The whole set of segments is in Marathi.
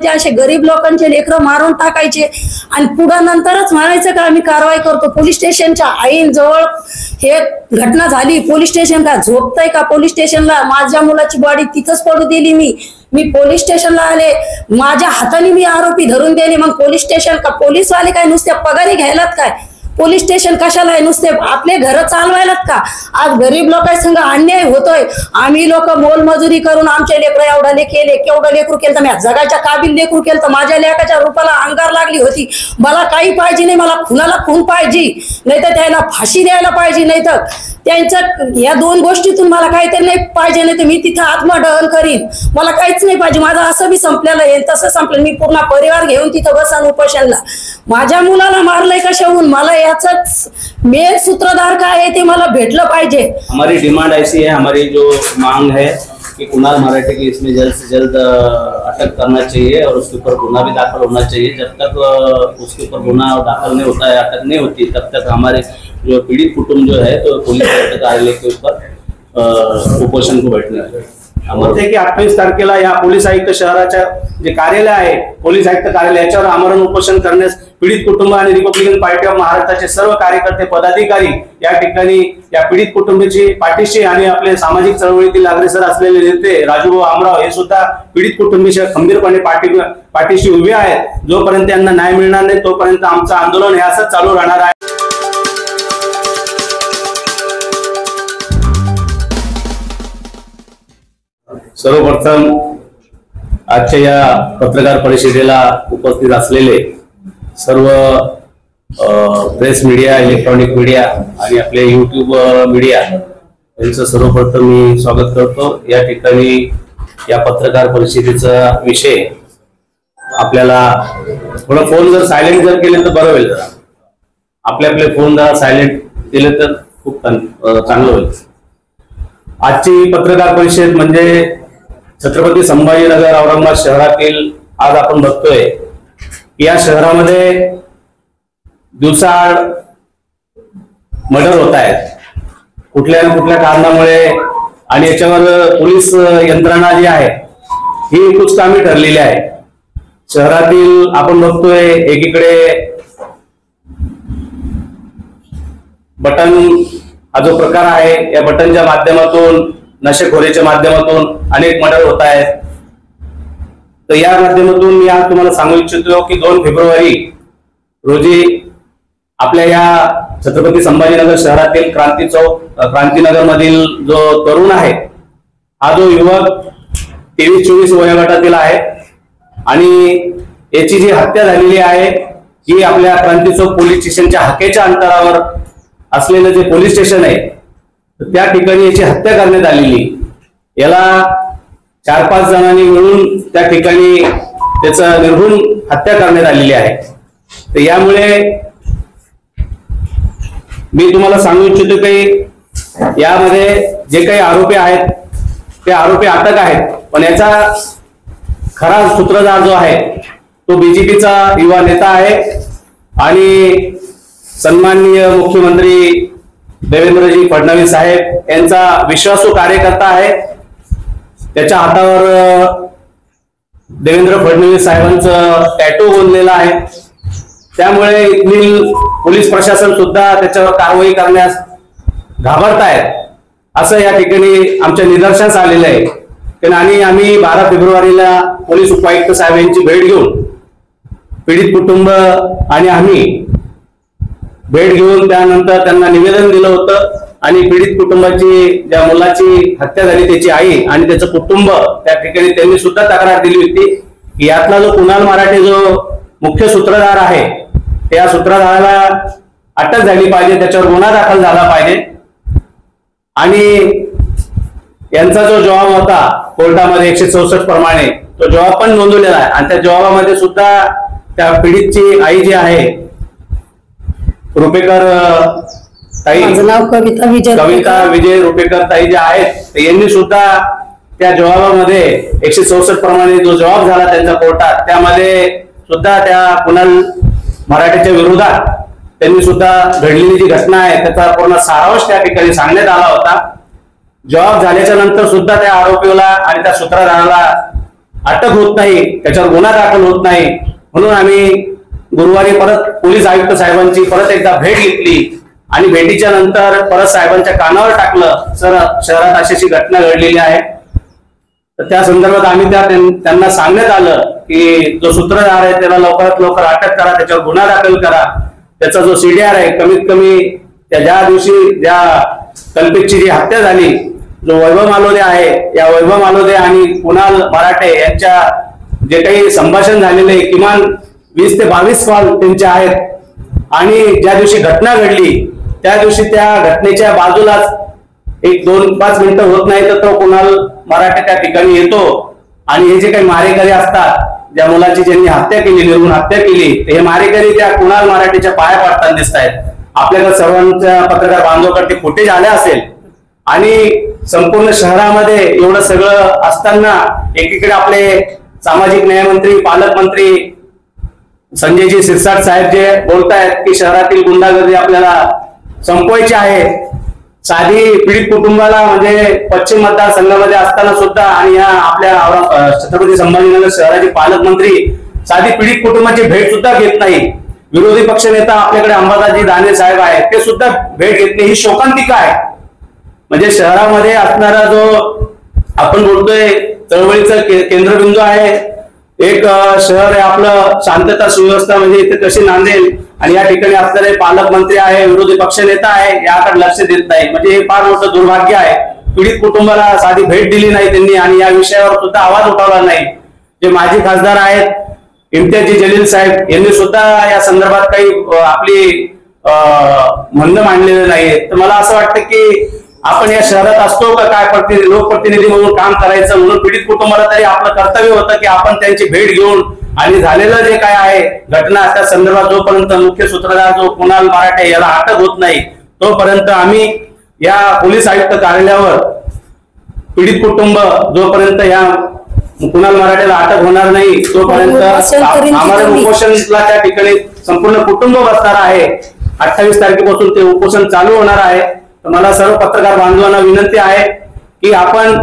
असे गरीब लोकांचे लेकरं मारून टाकायचे आणि पुढं नंतरच म्हणायचं का आम्ही कारवाई करतो। पोलीस स्टेशनच्या आईंजवळ हे घटना झाली, पोलीस स्टेशन का झोपतंय का? पोलीस स्टेशनला माझ्या मुलाची बॉडी तिथंच पडू दिली मी पोलीस स्टेशनला आले, माझ्या हाताने मी आरोपी धरून दिले। मग पोलीस स्टेशन का पोलीसवाले काय नुसते पगारी घ्यायलात काय? पोलीस स्टेशन कशाला आहे? नुसते आपले घर चालवायलात का? आज गरीब लोकांसंग अन्याय होतोय। आम्ही लोक मोलमजुरी करून आमचे लेकरं एवढाले केले, केवढं लेकरू केलं, मी जगाच्या काबिल लेकरू केलं, तर माझ्या लेकाच्या रूपाला अंगार लागली होती। मला काही पाहिजे नाही, मला खुनाला खून पाहिजे, नाही तर त्याला फाशी द्यायला पाहिजे, नाही तर त्यांचं या दोन गोष्टीतून मला काहीतरी नाही पाहिजे, नाही तर मी तिथं आत्मदहन करीन। मला काहीच नाही पाहिजे, माझं असं बी संपलेलं आहे, तसं संपलं, मी पूर्ण परिवार घेऊन तिथं बसान उपोषणला। माझ्या मुलाला मारलंय कशाहून? मला याच मेन सूत्रधार काय आहे ते मला भेटलं पाहिजे। हमारी डिमांड ऐसी है, हमारी जो मांग है कि कुणाल मराठे की इसमें जल्द से जल्द अटक करना चाहिए और उसके ऊपर गुना भी दाखिल होना चाहिए। जब तक उसके ऊपर गुना दाखिल नहीं होता है, अटक नहीं होती, तब तक हमारे जो पीड़ित कुटुंब जो है तो पुलिस कार्यालय के ऊपर उपोषण को बैठने होते की 28 तारखेला या पोलीस आयुक्त शहराच्या जे कार्यालय आहे पोलीस आयुक्त कार्यालय याच्यावर आमरण उपोषण करण्यास पीडित कुटुंब आणि रिपब्लिकन पार्टी ऑफ महाराष्ट्राचे सर्व कार्यकर्ते पदाधिकारी या ठिकाणी या पीडित कुटुंबाची पाठीशी आणि आपले सामाजिक चळवळीतील अग्रेसर असलेले नेते राजूभाऊ आमराव हे सुद्धा पीडित कुटुंबाच्या खंबीरपणे पाठीशी उभे आहेत। जोपर्यंत त्यांना न्याय मिळणार नाही तोपर्यंत आमचं आंदोलन हे असंच चालू राहणार आहे। सर्वप्रथम आजच्या या पत्रकार परिषदेला उपस्थित असलेले सर्व प्रेस मीडिया, इलेक्ट्रॉनिक मीडिया आणि आपले यूट्यूब मीडिया यांचं सर्वप्रथम मी स्वागत करतो। या ठिकाणी या पत्रकार परिषदेचा विषय आपल्याला थोडा फोन जर सायलेंट जर केले तर बरं होईल, जरा आपले फोन जरा सायलेंट केले तर खूप चांगलं होईल। आजची पत्रकार परिषद म्हणजे छत्रपती संभाजीनगर औरंगाबाद शहरातील आज आपण बघतोय या शहरामध्ये दिवसाआड मर्डर होत आहेत कुठल्या ना कुठल्या कारणामुळे, आणि याच्यावर पोलीस यंत्रणा जी आहे ही कुचकामी ठरलेली आहे। शहरातील आपण बघतोय एकीकडे बटन हा जो प्रकार आहे या बटनच्या माध्यमातून, नशेखोरीच्या माध्यमातून अनेक मर्डर होत आहेत। तर या माध्यमातून मी आज तुम्हाला सांगू इच्छितो की 2 फेब्रुवारी रोजी आपल्या या छत्रपती संभाजीनगर शहरातील क्रांतीनगर मधील जो तरुण आहे हा जो युवक 23-24 वयोगटातील आहे आणि याची जी हत्या झालेली आहे ही आपल्या क्रांती चौक पोलीस स्टेशनच्या हाकेच्या अंतरावर असलेलं जे पोलीस स्टेशन आहे त्या ठिकाणी याची हत्या करण्यात आलेली। याला 4-5 जणांनी मिळून त्या ठिकाणी त्याचा निर्घृण हत्या करण्यात आलेली आहे। तर यामुळे मी तुम्हाला सांगू इच्छितो की यामध्ये जे काही आरोपी आहेत ते आरोपी अटक आहेत, पण याचा खरा सूत्रधार जो आहे तो बीजेपीचा युवा नेता आहे आणि सन्माननीय मुख्यमंत्री देवेंद्रजी फडणवीस साहेब यांचा विश्वासू कार्यकर्ता आहे। त्याच्या हातावर देवेंद्र फडणवीस साहेबांचं टॅटू बनलेला आहे, त्यामुळे इथली पोलीस प्रशासन सुद्धा त्याच्यावर कारवाई करण्यास घाबरत आहेत असं या ठिकाणी आमच्या निदर्शनास आलेलं आहे। आणि आम्ही 12 फेब्रुवारीला पोलीस उपायुक्त साहेब यांची भेट घेऊन पीडित कुटुंब आणि आम्ही भेट घेऊन त्यानंतर त्यांना निवेदन दिलं होतं आणि पीडित कुटुंबाची ज्या मुलाची हत्या झाली त्याची आई आणि त्याचं कुटुंब त्या ठिकाणी त्यांनी सुद्धा तक्रार दिली होती की यातला जो कुणाल मराठे जो मुख्य सूत्रधार आहे त्या सूत्रधाराला अटक झाली पाहिजे, त्याच्यावर गुन्हा दाखल झाला पाहिजे। आणि यांचा जो जबाब होता कोर्टामध्ये 164 प्रमाणे तो जबाब पण नोंदवलेला आहे आणि त्या जबाबामध्ये सुद्धा त्या पीडितची आई जी आहे रुपेकर ताई, कविता विजय रुपेकर ताई जे आहेत यांनी सुद्धा त्या जबाबामध्ये 164 प्रमाणे जो जबाब झाला त्यांचा कोर्टात त्यामध्ये सुद्धा त्या कुणाल मराठेच्या विरोधात त्यांनी सुद्धा घडलेली जी घटना आहे त्याचा पूर्ण सारांश त्या ठिकाणी सांगण्यात आला होता। जबाब झाल्याच्या नंतर सुद्धा त्या आरोपीला आणि त्या सूत्रधाराला अटक होत नाही, त्याच्यावर गुन्हा दाखल होत नाही. म्हणून आम्ही गुरुवारी परत पोलीस आयुक्त साहेबांची परत एकदा भेट घेतली आणि भेटीच्या नंतर परत साहेबांच्या कानावर टाकलं, सर शहरात अशी घटना घडलेली आहे. तर त्या संदर्भात आम्ही त्यांना सांगण्यात आलं की जो सूत्रधार आहे त्याला लवकरात लवकर अटक करा, त्याच्यावर गुन्हा दाखल करा. त्याचा जो CDR आहे कमीत कमी त्या ज्या दिवशी ज्या कल्पितची जी हत्या झाली, जो वैभव मालोदे आहे, या वैभव मालोदे आणि कुणाल मराठे यांच्या जे काही संभाषण झालेले किमान 20 ते 22 कॉल त्यांचे आहेत. आणि ज्या दिवशी घटना घडली त्या दिवशी त्या घटनेच्या बाजूलाच एक 2-5 मिनिटं होत नाही तर तो कुणाल मराठे त्या ठिकाणी येतो आणि हे जे काही मारेकरी असतात, ज्या मुलाची ज्यांनी हत्या केली, निर्गुण हत्या केली, हे मारेकरी त्या कुणाल मराठेच्या पाया पडताना दिसत आहेत. आपल्याकडे सर्वांच्या पत्रकार बांधवाकडे फुटेज आले असेल आणि संपूर्ण शहरामध्ये एवढं सगळं असताना एकीकडे आपले सामाजिक न्यायमंत्री, पालकमंत्री संजयजी सिरसाट साहेब जे बोलतायत की शहरातील गुंडागर्दी आपल्याला संपवायची आहे. साधी पीडित कुटुंबाला म्हणजे पश्चिम मतदारसंघामध्ये असताना सुद्धा आणि या आपल्या छत्रपती संभाजीनगर शहराचे पालकमंत्री साधी पीडित कुटुंबाची भेट सुद्धा घेत नाही. विरोधी पक्षनेता आपल्याकडे अंबादासजी दानवे साहेब आहेत, ते सुद्धा भेट घेत नाही. ही शोकांतिका आहे. म्हणजे शहरामध्ये असणारा जो आपण बोलतोय चळवळीचा केंद्रबिंदू आहे, एक शहर आहे आपलं, शांतता सुव्यवस्था म्हणजे इथे कशी नांदेल, आणि या ठिकाणी असणारे पालकमंत्री आहे, विरोधी पक्षनेता आहे, याकडे लक्ष देत नाही. म्हणजे हे फार मोठं दुर्भाग्य आहे. पीडित कुटुंबाला साधी भेट दिली नाही त्यांनी आणि या विषयावर सुद्धा आवाज उठवला नाही. जे माजी खासदार आहेत इम्तियाजी जलील साहेब यांनी सुद्धा या संदर्भात काही आपली म्हणणं मांडलेलं नाही. तर मला असं वाटतं की आपण या शहरात असतो का काय लोकप्रतिनिधी म्हणून काम करायचं, म्हणून पीडित कुटुंबाला तरी आपलं कर्तव्य होतं की आपण त्यांची भेट घेऊन आणि झालेलं जे काय आहे घटना त्या संदर्भात जोपर्यंत मुख्य सूत्रधार जो कुणाल मराठे याला अटक होत नाही तोपर्यंत आम्ही या पोलीस आयुक्त कार्यालयावर पीडित कुटुंब जोपर्यंत या कुणाल मराठेला अटक होणार नाही तोपर्यंत आम्हाला उपोषणला त्या ठिकाणी संपूर्ण कुटुंब बसणार आहे. 28 तारखेपासून ते उपोषण चालू होणार आहे. मला सर्व पत्रकार बांधवांना विनंती आहे की आपण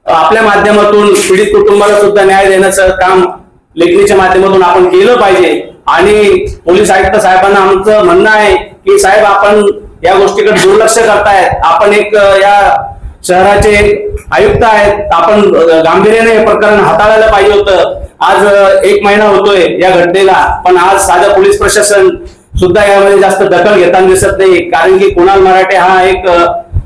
आपल्या माध्यमातून पीडित कुटुंबाला सुद्धा न्याय देण्याचं काम लेखणीच्या माध्यमातून आपण केलं पाहिजे. आणि पोलीस आयुक्त साहेबांना आमचं म्हणणं आहे की साहेब आपण या गोष्टीकडे दुर्लक्ष करतायत. आपण एक या शहराचे आयुक्त आहेत, आपण गांभीर्याने हे प्रकरण हाताळायला पाहिजे होतं. आज 1 महिना होतोय या घटनेला, पण आज साधं पोलीस प्रशासन सुद्धा यामध्ये जास्त दखल घेताना दिसत नाही. कारण की कुणाल मराठे हा एक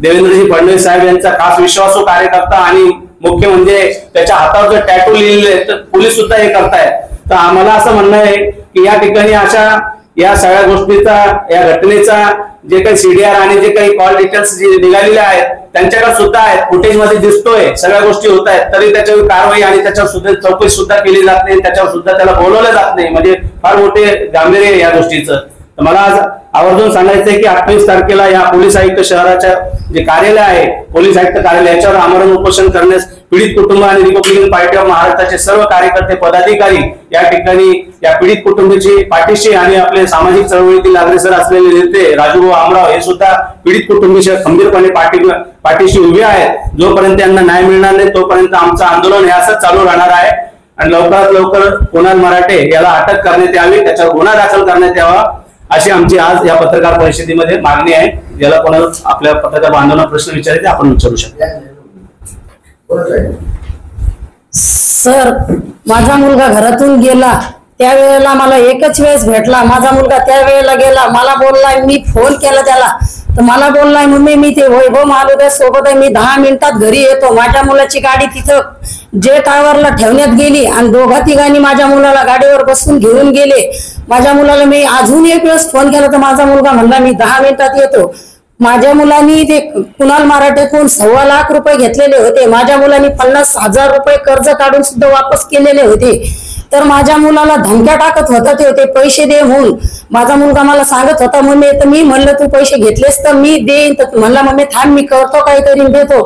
देवेंद्रजी फडणवीस साहेब यांचा खास विश्वासू कार्यकर्ता आणि मुख्य म्हणजे त्याच्या हातावर जर टॅटू लिहिलेले तर पोलीस सुद्धा हे करतायत. तर आम्हाला असं म्हणणं आहे की या ठिकाणी अशा या सगळ्या गोष्टीचा या घटनेचा जे काही CDR आणि जे काही कॉल डिटेल्स जे निघालेले आहेत त्यांच्याकडे सुद्धा आहेत, फुटेज मध्ये दिसतोय, सगळ्या गोष्टी होत आहेत, तरी त्याच्यावर कारवाई आणि त्याच्यावर सुद्धा चौकशी सुद्धा केली जात नाही, त्याच्यावर सुद्धा त्याला बोलवलं जात नाही. म्हणजे फार मोठे गांभीर्य आहे या गोष्टीचं. तर मला आज आवर्जून सांगायचंय की 28 तारखेला या पोलीस आयुक्त शहराच्या जे कार्यालय आहे पोलीस आयुक्त कार्यालय याच्यावर आमरण उपोषण करण्यास पीडित कुटुंब आणि रिपब्लिकन पार्टी ऑफ महाराष्ट्राचे सर्व कार्यकर्ते पदाधिकारी या ठिकाणी या पीडित कुटुंबाची पाठीशी आणि आपले सामाजिक चळवळीतील अग्रेसर असलेले नेते राजूभाऊ आमराव हे सुद्धा पीडित कुटुंबाच्या खंबीरपणे पाठीशी उभे आहेत. जोपर्यंत त्यांना न्याय मिळणार नाही तोपर्यंत आमचं आंदोलन हे असंच चालू राहणार आहे. आणि लवकरात लवकर कुणाल मराठे याला अटक करण्यात यावी, त्याच्यावर गुन्हा दाखल करण्यात यावा अशी आमची आज या पत्रकार परिषदेमध्ये मागणी आहे. ज्याला कोणाला आपल्या पत्रकार बांधवांना प्रश्न विचारायचे आपण विचारू शकतो. सर, माझा मुलगा घरातून गेला त्यावेळेला मला एकच वेळेस भेटला. माझा मुलगा त्यावेळेला गेला, मला बोललाय, मी फोन केला त्याला तर मला बोललाय मम्मी मी ते वैभव मालोदे सोबत आहे, मी 10 मिनिटात घरी येतो. माझ्या मुलाची गाडी तिथं जे टावरला ठेवण्यात गेली आणि 2-3 माझ्या मुलाला गाडीवर बसून घेऊन गेले. माझ्या मुलाला मी अजून एक वेळेस फोन केला तर माझा मुलगा म्हणला मी 10 मिनिटात येतो. माझ्या मुलांनी ते कुणाल मराठेकडून 1.25 लाख रुपये घेतलेले होते. माझ्या मुलांनी 50,000 रुपये कर्ज काढून सुद्धा वापस केलेले होते. तर माझ्या मुलाला धमक्या टाकत होता ते पैसे दे म्हणून. माझा मुलगा मला सांगत होता मम्मी, तर मी म्हणलं तू पैसे घेतलेस तर मी देईन. तर म्हणला मम्मी थांब मी करतो काहीतरी देतो.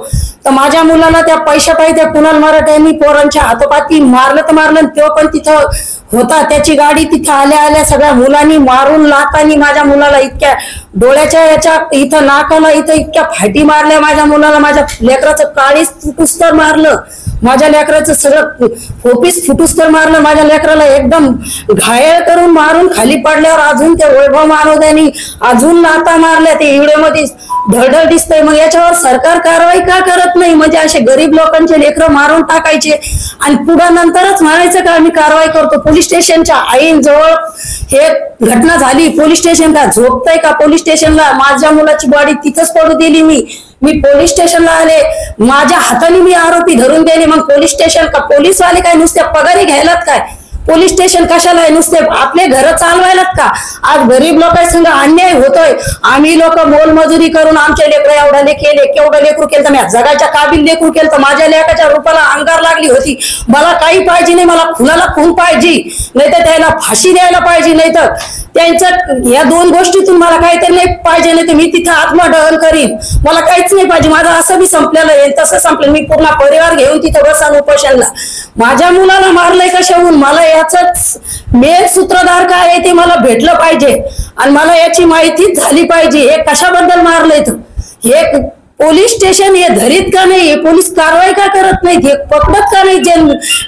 तर माझ्या मुलाला त्या पैशापायी त्या कुणाल मराठ्यांनी पोरांच्या हातोपाती मारलं तर मारलं. तो पण तिथं होता, त्याची गाडी तिथं आल्या सगळ्या मुलांनी मारून लातानी माझ्या मुलाला इतक्या डोळ्याच्या याच्या इथं नाकाला इथं इतक्या फाटी मारल्या माझ्या मुलाला. माझ्या लेकराचं काळीच पुस्तक मारलं. माझ्या लेकराचं सगळं होपीस फुटूस तर मारलं, माझ्या लेकराला एकदम घायल करून मारून खाली पडल्यावर अजून ते वैभव मानवत्यांनी अजून लाथा मारल्या, ते व्हिडिओमध्ये धडधड दिसतंय. मग याच्यावर सरकार कारवाई का करत नाही? म्हणजे असे गरीब लोकांचे लेकरं मारून टाकायचे आणि पुढं नंतरच म्हणायचं का आम्ही कारवाई करतो. पोलीस स्टेशनच्या आईंजवळ हे घटना झाली, पोलीस स्टेशन का झोपतंय का? पोलीस स्टेशनला माझ्या मुलाची बॉडी तिथंच पडू दिली. मी पोलीस स्टेशनला आले, माझ्या हाताने मी आरोपी धरून दिले. मग पोलीस स्टेशन का पोलीसवाले काय नुसत्या पगारी घ्यायलात काय? पोलीस स्टेशन कशाला आहे? नुसते आपले घर चालवायलात का? आज गरीब लोकांसंग अन्याय होतोय. आम्ही लोक मोलमजुरी करून आमचे लेकर एवढाले केले, केवढं लेकरू केलं, मी जगाच्या काबिल लेकरू केलं. माझ्या लेकाच्या रूपाला अंगार लागली होती. मला काही पाहिजे नाही, मला खुनाला खून पाहिजे, नाही तर त्याला फाशी द्यायला पाहिजे, नाही तर त्यांचं या दोन गोष्टीतून मला काहीतरी नाही पाहिजे, नाही तर मी तिथं आत्मदहन करीन. मला काहीच नाही पाहिजे. माझं असं बी संपलेलं आहे, तसं संपलं. मी पूर्ण परिवार घेऊन तिथं बसान उपोषणला. माझ्या मुलाला मारलंय कशाहून? मला याच मेन सूत्रधार काय आहे ते मला भेटलं पाहिजे आणि मला याची माहितीच झाली पाहिजे. हे कशाबद्दल मारलंय? तर हे पोलीस स्टेशन हे धरीत का नाही? हे पोलीस कारवाई का करत नाहीत? हे पकडत का नाही? जे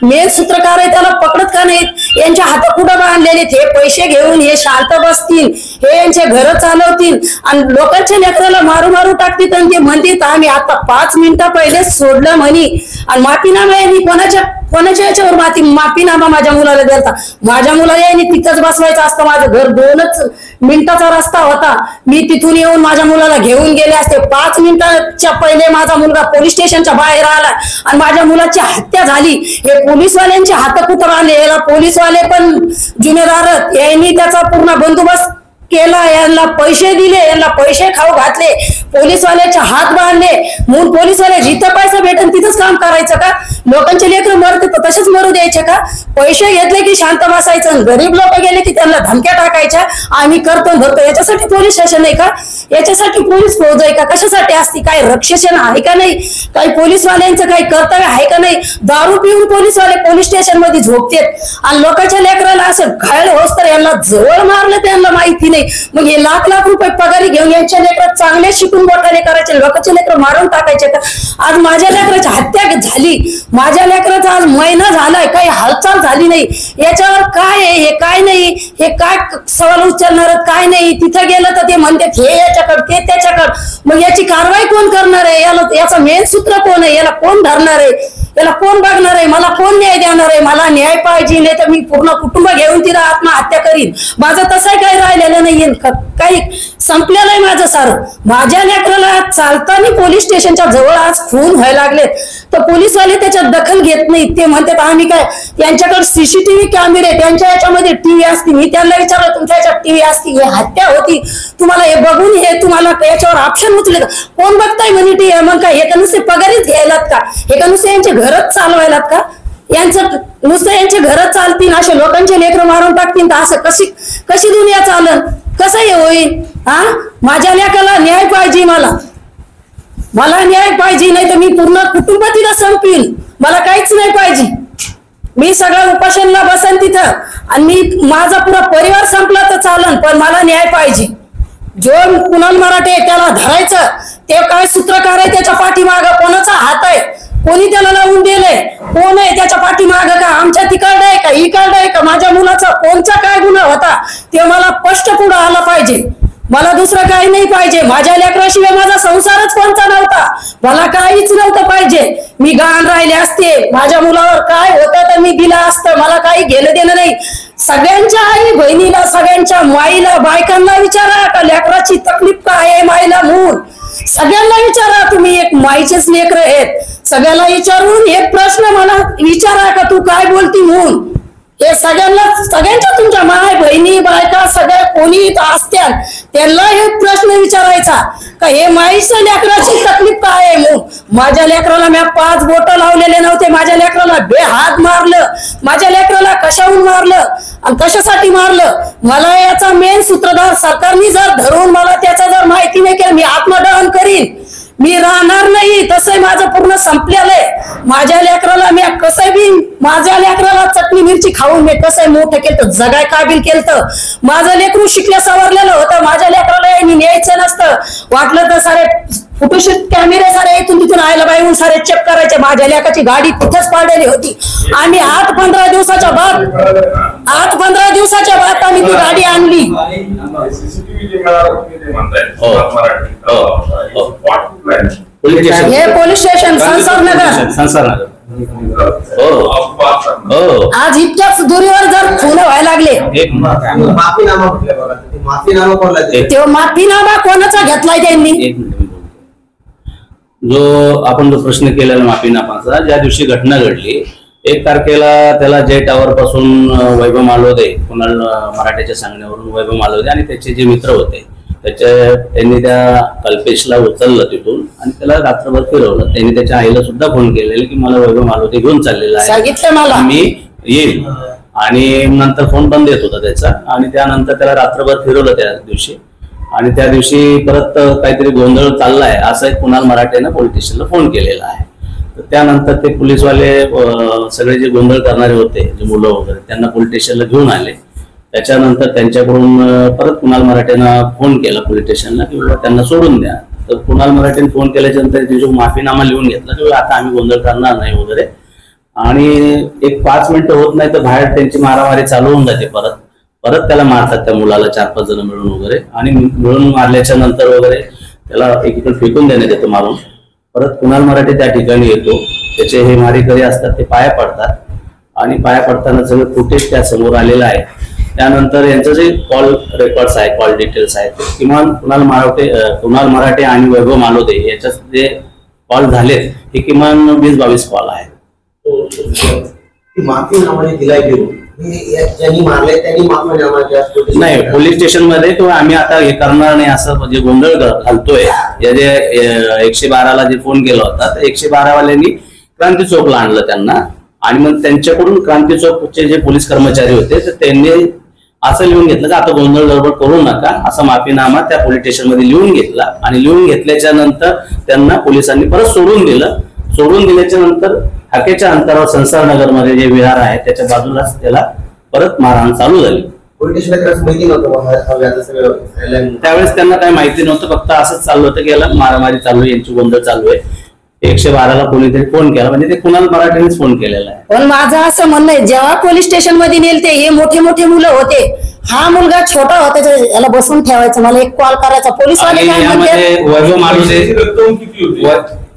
मेन सूत्रकार आहे त्याला पकडत का नाहीत? यांच्या हात कुठं बांधलेले? हे पैसे घेऊन हे शांत बसतील, हे यांचे घर चालवतील आणि लोकांच्या लेकराला मारू टाकतील आणि ते म्हणतील आम्ही आता 5 मिनिटं पहिले सोडलं म्हणी आणि माफीनामा यांनी कोणाच्या याच्यावर माफीनामा माझ्या मुलाला द्यायचा. माझ्या मुलाला यांनी तिथंच बसवायचं असतं. माझं घर 2 मिनिटाचा रस्ता होता. मी तिथून येऊन माझ्या मुलाला घेऊन गेले असते. 5 मिनिटाच्या पहिले माझा मुलगा पोलीस स्टेशनच्या बाहेर आला आणि माझ्या मुलाची हत्या झाली. हे पोलीसवाल्यांचे हात कुठं आले? याला पोलीसवाले पण जुनेदार, यांनी त्याचा पूर्ण बंदोबस्त केला, यांना पैसे दिले, यांना पैसे खाऊ घातले, पोलीसवाल्याचे हात बांधले. म्हणून पोलीसवाले जिथं पैसा भेटेल तिथंच काम करायचं का? लोकांचे लेकरं मरते तर तसेच मरू द्यायचे का? पैसे घेतले की शांत बसायचं, गरीब लोक गेले की त्यांना धमक्या टाकायच्या, आम्ही करतो भरतो. याच्यासाठी पोलीस स्टेशन आहे का? याच्यासाठी पोलीस फौज आहे का? कशासाठी असती? काही रक्षण आहे का नाही? काही पोलीसवाल्यांचं काही कर्तव्य आहे का नाही? दारू पिऊन पोलीसवाले पोलीस स्टेशन मध्ये झोपतेत आणि लोकांच्या लेकराला असं घायल होस तर यांना जवळ मारलं त्यांना माहिती नाही. मग हे लाख रुपये पगारी घेऊन यांच्या लेकरात चांगले शिकून मोठाले करायचे, लोकांचे लेकर मारून टाकायचे का? आज माझ्या लेकराची हत्या झाली, माझ्या लेकराचा आज महिना झालाय, काही हालचाल झाली नाही. याच्यावर काय आहे? हे काय नाही, हे काय सवाल उचलणार काय नाही? तिथं गेलं तर ते म्हणतात हे याच्याकडे, ते त्याच्याकडे. मग याची कारवाई कोण करणार आहे? याचा मेन सूत्र कोण आहे? याला कोण धरणार आहे? याला कोण बघणार आहे? मला कोण न्याय देणार आहे? मला न्याय पाहिजे, नाही तर मी पूर्ण कुटुंब घेऊन तिला आत्महत्या करीन. माझं तसं काही राहिलेलं नाहीये, काही संपलेलं आहे माझं सारं. माझ्या लेकराला चालताना पोलीस स्टेशनच्या जवळ आज खून व्हायला लागलेत तर पोलीसवाले त्याच्यात दखल घेत नाहीत. ते म्हणतात आम्ही काय, त्यांच्याकडे सीसीटीव्ही कॅमेरे, त्यांच्या याच्यामध्ये टीव्ही असते. मी त्यांना विचारलं तुमच्या याच्यात टीव्ही असते, हे हत्या होती, तुम्हाला हे बघून हे तुम्हाला याच्यावर ऑप्शन उचले का? कोण बघताय म्हणे टीव्ही? मग काय हे का नुसते पगारीच घ्यायलात का? हे का नुसते यांचे घरच चालवायलात का? यांचं नुसतं यांचे घरच चालतील, असे लोकांचे लेकरं मारून टाकतील तर असं कशी दुनिया चालन? कसं हे होईल? माझ्या लेकाला न्याय पाहिजे, मला न्याय पाहिजे, नाही तर मी पूर्ण कुटुंब तिला संपवीन. मला काहीच नाही पाहिजे. मी सगळं उपोषणला बसन तिथं आणि मी माझा पुरा परिवार संपला तर चालन, पण मला न्याय पाहिजे. जो कुणाल मराठे त्याला धरायचं, ते काय सूत्रकार आहे त्याच्या पाठीमागं, कोणाचा हात आहे, कोणी त्याला लावून दिलंय, कोण आहे त्याच्या पाठीमागं? का आमच्या तिकडं आहे का इकडं आहे का? माझ्या मुलाचा कोणचा काय गुन्हा होता ते मला स्पष्ट पुढं आला पाहिजे. मला दुसरं काही नाही पाहिजे. माझ्या लेकराशिवाय माझा संसारच कोणता नव्हता, मला काहीच नव्हतं पाहिजे. मी गहाण राहिले असते, माझ्या मुलावर काय होतं तर मी दिलं असतं, मला काही घेणं देणं नाही. सगळ्यांच्या आई बहिणीला, सगळ्यांच्या माईला, बायकांना विचारा का लेकराची तकलीफ काय आहे, माईला मूल सगळ्यांना विचारा. तुम्ही एक माईचेच लेकर आहेत, सगळ्याला विचारून एक प्रश्न मला विचारा का तू काय बोलती म्हणून. हे सगळ्यांच्या तुमच्या माय बहिणी बायका सगळ्या कोणी असत्याल त्यांना हे प्रश्न विचारायचा का हे माईच्या लेकराची तकलीफ काय आहे म्हणून. माझ्या लेकराला मी 5 बोट लावलेले नव्हते, माझ्या लेकराला बेहात मारलं, माझ्या लेकराला कशाहून मारलं आणि कशासाठी मारलं? मला याचा मेन सूत्रधार सरकारने जर धरून मला त्याचा जर माहिती नाही केलं, मी आत्मदहन करीन, मी राहणार नाही. तसंही माझं पूर्ण संपलेलं आहे. माझ्या लेकराला मी कसं बी, माझ्या लेकराला चटणी मिरची खाऊन मी कसं मोठं केलं, जगाय काबिल केलं. माझं लेकरू शिकल्या सवरलेलं होतं, माझ्या लेकराला न्यायचं नसतं. वाटलं तर सारे फोटोशूट कॅमेरे सारे इथून तिथून आयला बाईहून सारे चेक करायचे. माझ्या लेकाची गाडी तिथेच पाडलेली होती आणि 8-15 दिवसाच्या बाद आम्ही ती गाडी आणली. हे पोलीस स्टेशन संसारनगर. आज इतक्याच दुरीवर जर खून व्हायला लागले, तेव्हा माफीनामा कोणाचा घेतलाय त्यांनी? आपण जो प्रश्न केलेला माफीनामाचा, ज्या दिवशी घटना घडली 1 तारखेला त्याला जे टावर पासून वैभव मालोदे, कुणाल मराठेच्या सांगण्यावरून वैभव मालोदे आणि त्याचे जे मित्र होते त्यांनी त्या कल्पेशला उचललं तिथून आणि त्याला रात्रभर फिरवलं. त्यांनी त्याच्या आईला सुद्धा फोन केलेला की मला वैभव मालोदे घेऊन चाललेला आहे, सांगितलं मला, मी येईल. आणि नंतर फोन बंद येत होता त्याचा आणि त्यानंतर त्याला रात्रभर फिरवलं त्या दिवशी. आणि त्या दिवशी परत काहीतरी गोंधळ चाललाय असं एक कुणाल मराठेनं पोलीस स्टेशनला फोन केलेला आहे. तर त्यानंतर ते पोलीसवाले सगळे जे गोंधळ करणारे होते, जे मुलं वगैरे, त्यांना पोलीस स्टेशनला घेऊन आले. त्याच्यानंतर त्यांच्याकडून परत कुणाल मराठेनं फोन केला पोलीस स्टेशनला की बाबा त्यांना सोडून द्या. तर कुणाल मराठेने फोन केल्याच्या नंतर त्यांची माफीनामा लिहून घेतला की आता आम्ही गोंधळ करणार नाही वगैरे. आणि एक 5 मिनिटं होत नाही तर बाहेर त्यांची मारामारी चालू होऊन जाते. परत त्याला मारतात त्या मुलाला 4-5 जण मिळून वगैरे. आणि मिळून मारल्याच्या नंतर वगैरे त्याला एकीकडे फेकून देण्यात येतं मारून. परत कुणाल मराठे त्या ठिकाणी येतो, त्याचे हे मारेकरी असतात ते पाया पडतात आणि पाया पडताना सगळं फुटेज त्या समोर आलेलं आहे. त्यानंतर यांचं जे कॉल रेकॉर्ड्स आहे, कॉल डिटेल्स आहेत, ते किमान कुणाल मराठे आणि वैभव मालोदे याच्यात जे कॉल झालेत हे किमान 20-22 कॉल आहेत. नाही, पोलीस स्टेशन मध्ये किंवा आम्ही आता हे करणार नाही असं जे गोंधळ घालतोय, या जे 112ला जे फोन केला होता, 112 वाल्यांनी क्रांती चौकला आणलं त्यांना. आणि मग त्यांच्याकडून क्रांती चौकचे जे पोलीस कर्मचारी होते तर त्यांनी असं लिहून घेतलं की आता गोंधळ गडबड करू नका, असा माफीनामा त्या पोलीस स्टेशन मध्ये लिहून घेतला. आणि लिहून घेतल्याच्या नंतर त्यांना पोलिसांनी परत सोडून दिलं. सोडून दिल्याच्या नंतर हाकेच्या अंतरावर संसारनगर मध्ये जे विहार आहे त्याच्या बाजूलाच त्याला परत मारहाण चालू झाली. त्यावेळेस त्यांना काही माहिती नव्हतं, फक्त असंच चालू होतं की याला मारामारी चालू आहे, यांची गोंधळ चालू आहे. 112ला कोणीतरी फोन केला, म्हणजे ते कुणाल मराठेनेच फोन केलेला आहे. पण माझं असं म्हणणं आहे, जेव्हा पोलीस स्टेशन मध्ये नेलते हे मोठे मोठे मुलं होते, हा मुलगा छोटा होता, याला बसून ठेवायचं, मला एक कॉल करायचा. पोलीसवाले काय म्हणते, वैभव मालोदे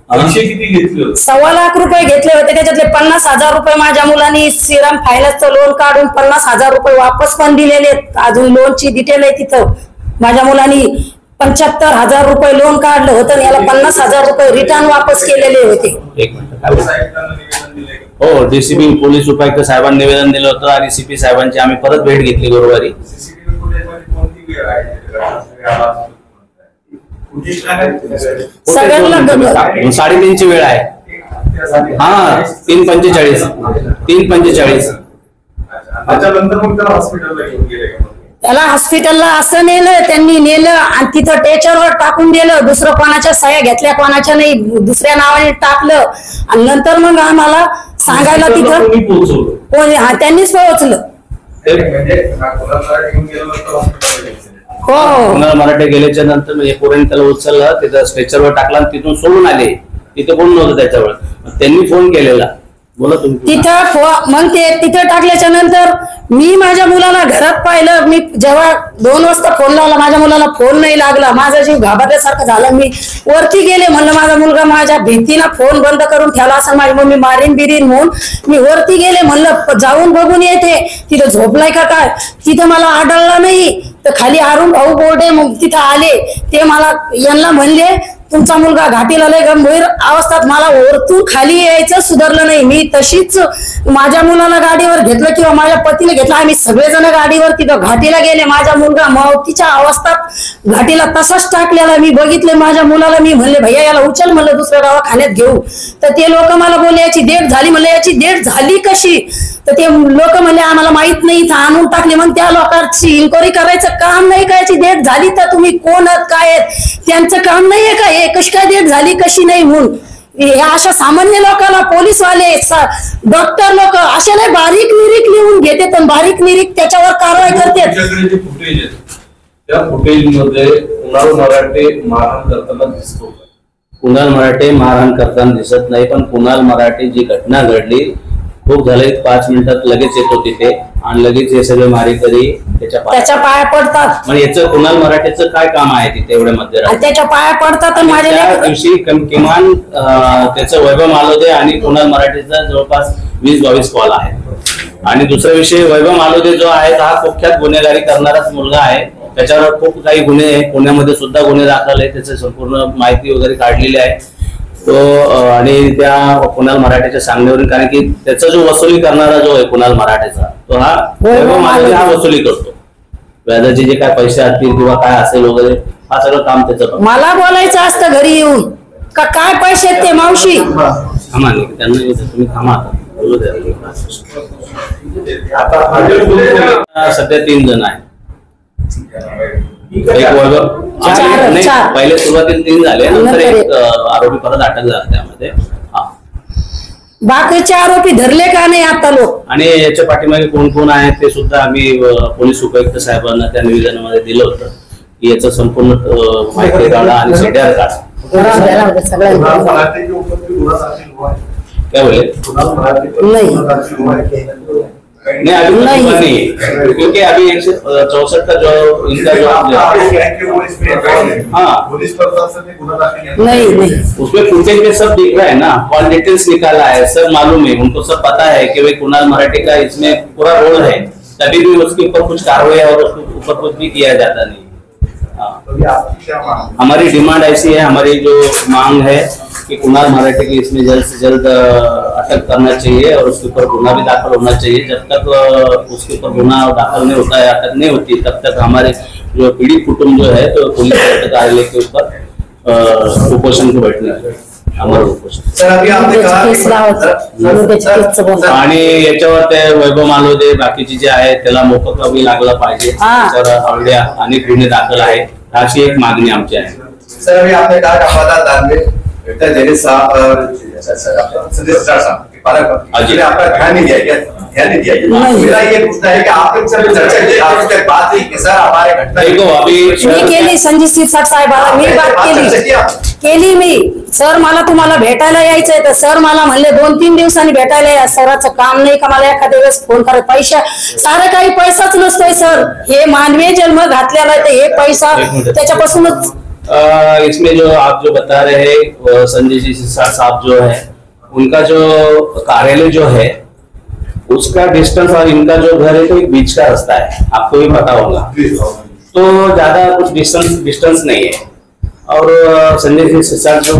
₹1.25 लाख घेतले होते. त्याच्यातले 50,000 रुपये माझ्या मुलांनी श्रीराम फायनान्सचं लोन काढून 50,000 रुपये वापस पण दिलेले. अजून लोनची डिटेल आहे तिथं. माझ्या मुलांनी 75,000 रुपये लोन काढलं होतं आणि याला 50,000 रुपये रिटर्न वापस केलेले होते. हो, डीसीपी पोलीस उपायुक्त साहेबांनी निवेदन दिलं होतं आणि सीपी साहेबांची आम्ही परत भेट घेतली गुरुवारी. सगळ्यांना 3:30ची वेळ आहे. हा, 3:45. त्याला हॉस्पिटलला असं नेलं, त्यांनी नेलं आणि तिथं टेचरवर टाकून दिलं. दुसरं कोणाच्या सह्या घेतल्या, कोणाच्या नाही, दुसऱ्या नावाने टाकलं. आणि नंतर मग आम्हाला सांगायला तिथं कोण, हा त्यांनीच पोहोचलं. हो, कुणाल मराठे गेल्याच्या नंतर पोरांनी त्याला उचललं, तिथं स्ट्रेचरवर टाकला आणि तिथून सोडून आले. तिथे कोण नव्हतं त्याच्यावर, त्यांनी फोन केलेला. बोला तुम्ही. मग ते तिथं टाकल्याच्या नंतर मी माझ्या मुलाला घरात पाहिलं. मी जेव्हा 2 वाजता फोन लावला, माझ्या मुलाला फोन नाही लागला. माझा जीव घाबरल्यासारखं झालं. मी वरती गेले, म्हणलं माझा मुलगा माझ्या भीतीनं फोन बंद करून ठेवला असं, माझी मम्मी मारीन बिरीन म्हणून मी वरती गेले. म्हणलं जाऊन बघून येते तिथं झोपलाय का काय. तिथं मला आढळला नाही. तर खाली अरुण भाऊ बोर्डे मग तिथं आले. ते मला यांना म्हणले तुमचा मुलगा घाटीला लय गंभीर अवस्थेत. मला वरतून खाली यायचं सुधारलं नाही. मी तशीच माझ्या मुलाला गाडीवर घेतलं किंवा माझ्या पतीने घेतलं. आम्ही सगळेजण गाडीवर तिथं घाटीला गेले. माझा मुलगा मौतीच्या अवस्थेत घाटीला तसाच टाकलेला मी बघितले. माझ्या मुलाला मी म्हणले भैया याला उचल, म्हणलं दुसऱ्या दवाखान्यात घेऊ. तर ते लोक मला बोलले याची डेट झाली. म्हणलं याची डेट झाली कशी. तर ते लोक म्हणले आम्हाला माहित नाही, इथं आणून टाकले. मग त्या लोकांची इन्क्वायरी करायचं काम नाही का, याची डेट झाली तर तुम्ही कोण आहात काय आहेत, त्यांचं काम नाहीये का हे, कशी काय डेट झाली कशी नाही म्हणून. या अशा सामान्य लोकांना पोलीसवाले, डॉक्टर लोक अशा नाही बारीक निरीक लिहून घेते, पण बारीक निरीक त्याच्यावर कारवाई करते. त्या फुटेज मध्ये कुणाल मराठे मारहाण करताना दिसतो. कुणाल मराठे मारहाण करताना दिसत नाही, पण कुणाल मराठे जी घटना घडली खूप झाले 5 मिनिटात लगेच येतो तिथे आणि लगेच हे सगळे मारेकरी त्याच्या पाया पडतात. म्हणजे याचं कुणाल मराठेचं काय काम आहे तिथे एवढ्या मध्यरात्री? त्याच्या पाया पडतात आणि माझ्या त्या दिवशी किमान त्याचं वैभव मालोदे आणि कुणाल मराठेचा जवळपास 20-22 कॉल आहे. आणि दुसरा विषय, वैभव मालोदे जो आहे हा कुख्यात गुन्हेगारी करणाराच मुलगा आहे. त्याच्यावर खूप काही गुन्हे पुण्यामध्ये सुद्धा गुन्हे दाखल आहे, त्याची संपूर्ण माहिती वगैरे काढलेली आहे तो. आणि त्या कुणाल मराठेच्या सांगण्यावरून, कारण की त्याचा जो वसुली करणारा जो आहे कुणाल मराठेचा, तो हा वैभव मालोदे हा वसुली करतो. व्याजाचे जे काय पैसे असतील किंवा काय असेल वगैरे हा सगळं काम त्याचं. मला बोलायचं असतं घरी येऊन का काय पैसे ते मावशी थांबा नाही त्यांना तुम्ही थांबा आता बोलू द्या. सध्या 3 जण आहेत. एक वैभव नाही, पहिले सुरुवातीला 3 झाले, नंतर एक आरोपी परत अटक झाला त्यामध्ये. बाकीचे आरोपी धरले का नाही आता लोक? आणि याच्या पाठीमागे कोण कोण आहेत ते सुद्धा आम्ही पोलीस उपायुक्त साहेबांना त्या निवेदनामध्ये दिलं होतं की याचं संपूर्ण माहिती काढा आणि CDR काढा. क्या बोले? नहीं अभी नहीं, क्योंकि अभी 164 का जो इनका जो नहीं उसमें फुटेज में सब दिख रहा है ना, कॉल डिटेल्स निकाला है, सब मालूम है, उनको सब पता है कि भाई कुणाल मराठे का इसमें पूरा रोल है, तभी भी उसके ऊपर कुछ कार्रवाई और उसके ऊपर कुछ भी किया जाता नहीं। हमारी डिमांड ऐसी है, हमारी जो मांग है कि कुणाल मराठे की इसमें जल्द से जल्द अटक करना चाहिए और उसके ऊपर गुना भी दाखिल होना चाहिए। जब तक उसके ऊपर गुना दाखिल नहीं होता है, अटक नहीं होती, तब तक हमारे जो पीड़ित कुटुंब जो है तो पुलिस कार्यालय के ऊपर उपोषण को बैठने हमारा उपोषण। आणि याच्यावर ते वैभव मालोदे बाकीचे जे आहे त्याला मोफत कमी लागला पाहिजे, तर हळद्या अनेक गुन्हे दाखल आहे, अशी एक मागणी आमची आहे। सर अभी आपने कहा कि हवालादार में बेटा जैसे साहब आपका ध्यान नहीं दिया गया, ध्यान नहीं दिया गया। मेरा ये पूछना है कि आपने सब चर्चा की, आपके बात हुई कि सर हमारे घटना देखो अभी मी केली संजय शिरसाट साहेबाला मी बात केली मी सर मला तुम्हाला भेटायला यायचंय, तर सर मला म्हणले 2-3 दिवसांनी भेटायला या। सराचं काम नाही का मला एखाद्या वेळेस फोन करत, पैसा सारं काही पैसाच नसतोय सर, हे मानवीय जन्म घातलेला आहे, हे पैसा त्याच्यापासूनच। इसमें जो आप जो बता रहे हैं संजय जी साहब जो है, उनका जो कार्यालय जो है उसका डिस्टेंस और इनका जो घर है तो एक बीच का रास्ता है, आपको भी पता होगा, तो ज्यादा कुछ डिस्टेंस नहीं है। और संजय जी साहब जो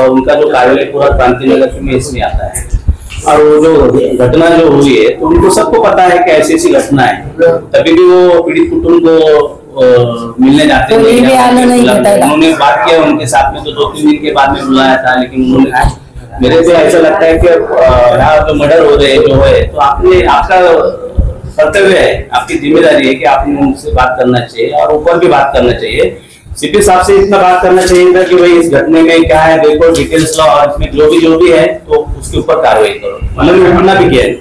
उनका जो कार्यालय पूरा क्रांति नगर में इसमें आता है, और वो जो घटना जो हुई है तो उनको सबको पता है कि ऐसी ऐसी घटना है, तभी भी वो पीड़ित कुटुंब को मिलने जाते हैं। उन्होंने बात किया उनके साथ में, तो 2-3 दिन के बाद में बुलाया था, लेकिन उन्होंने मेरे को ऐसा लगता है कि यहाँ जो मर्डर हो रहे जो है तो आपका कर्तव्य है, आपकी जिम्मेदारी है कि आपने उनसे बात करना चाहिए और ऊपर भी बात करना चाहिए। सीपी साहब से इतना बात करना चाहिए था कि भाई इस घटने में क्या है देखो, डिटेल्स लो और इसमें जो भी है तो उसके ऊपर कार्रवाई करो, मतलब मना भी किया है।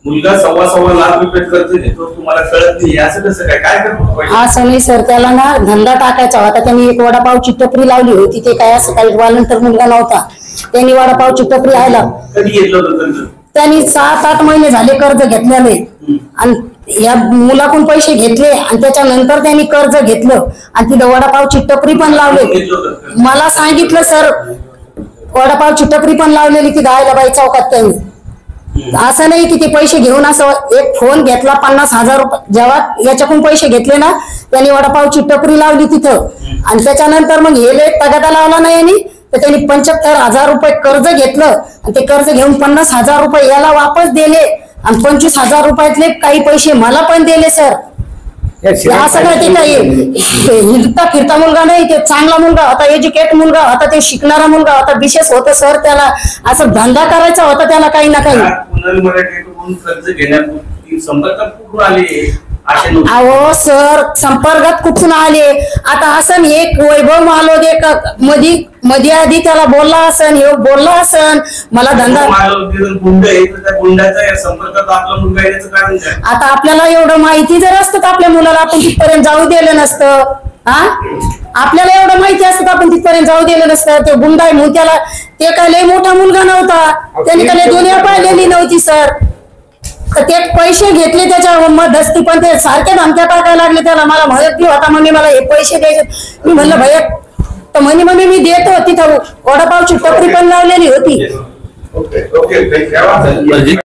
मुलगा 1.25 लाख रुपये खर्च देतो, तुम्हाला कळत नाही असं कसं काय करतो? असं नाही सर, त्याला ना धंदा टाकायचा होता, त्यांनी एक वडापावची टपरी लावली होती, ते काय असं काही वालंटर मुलगा नव्हता, त्यांनी वडापावची टपरी आयला कधी घेतलं होतं? त्यांनी 7-8 महिने झाले कर्ज घेतलेले आणि या मुलाकडून पैसे घेतले आणि त्याच्यानंतर त्यांनी कर्ज घेतलं आणि तिथं वडापावची टपरी पण लावली। मला सांगितलं सर वडापावची टपरी पण लावलेली ती गायलाबाई चौकात त्यांनी, असं नाही की ते पैसे घेऊन असं एक फोन घेतला 50,000 रुपये, जेव्हा याच्याकडून पैसे घेतले ना त्यांनी वडापावची टपरी लावली तिथं आणि त्याच्यानंतर मग हे लेट तगादा लावला नाही यांनी, तर त्यांनी 75,000 रुपये कर्ज घेतलं आणि ते कर्ज घेऊन 50,000 रुपये याला वापस दिले आणि 25,000 रुपयातले काही पैसे मला पण दिले सर। असं काय ते काही हिंडता फिरता मुलगा नाही, ते चांगला मुलगा होता, एज्युकेट मुलगा होता, ते शिकणारा मुलगा होता, विशेष होतं सर, त्याला असं धंदा करायचा होता त्याला काही ना काही। कर्ज घेण्यापूर्वी संपर्कात कुठून आले? अहो सर संपर्कात कुठून आले? आता असं एक वैभव मालोदे मध्ये आधी त्याला बोलला असन, हे बोलला असन मला धंदा, आता आपल्याला एवढं माहिती जर असतं तर आपल्या मुलाला आपण तिथपर्यंत जाऊ दिलं नसतं। हा आपल्याला एवढं माहिती असतं का आपण तिथपर्यंत जाऊ दिलं नसतं. ते गुंडा आहे म्हणून त्याला, ते काय लय मोठा मुलगा नव्हता, त्याने काय लय दुनिया पाहिलेली नव्हती सर. तर ते पैसे घेतले त्याच्या मध्यस्थी, पण ते सारखे धमक्या टाकायला लागले त्याला. मला म्हणत होता मम्मी मला हे पैसे द्यायचे. मी म्हणलं भैया, तर म्हणे मम्मी मी देतो. तिथं वडापावची टपरी पण लावलेली होती. Okay okay